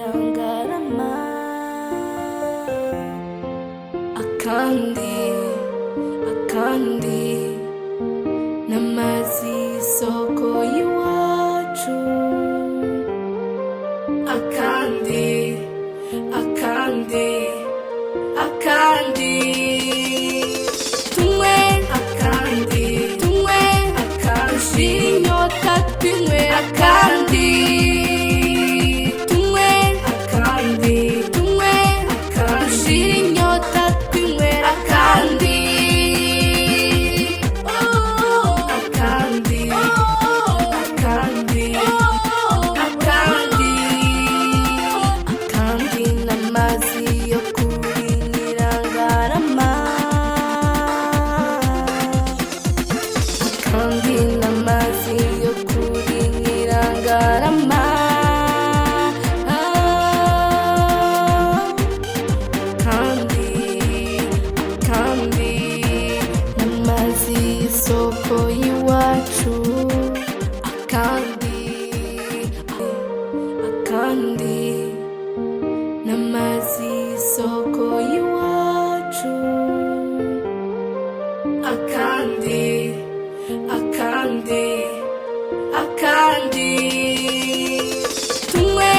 Nyirangarama akandi n'amazi y'isoko y'iwacu akandi tunywe inyota tunywe akandi inyota tunywe akandi n'amazi yo kuri Nyirangarama akandi n'amazi yo kuri Nyirangarama n'amazi y'isoko y'iwacu akandi n'amazi y'isoko y'iwacu akandi tunywe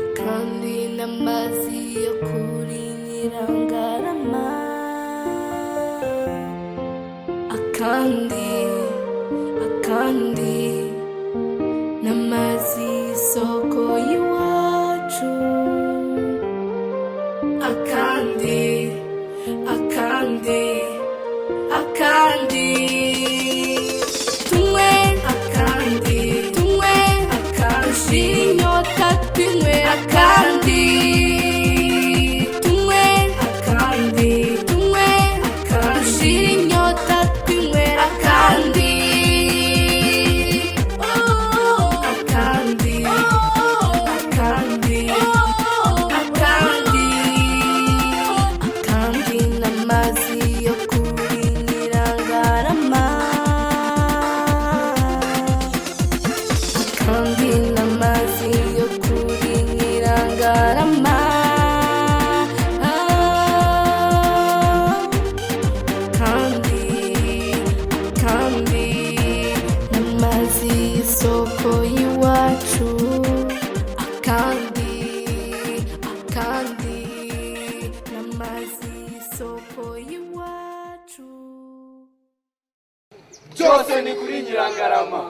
akandi n'amazi yo kuri Nyirangarama akandi n'amazi y'isoko y'iwacu akandi tunywe inyota tunywe akandi inyota tunywe akandi n'amazi yo kuri Nyirangarama akandi n'amazi yo kuri Nyirangarama n'amazi y'isoko y'iwacu akandi n'amazi y'isoko y'iwacu byose ni kuri Nyirangarama.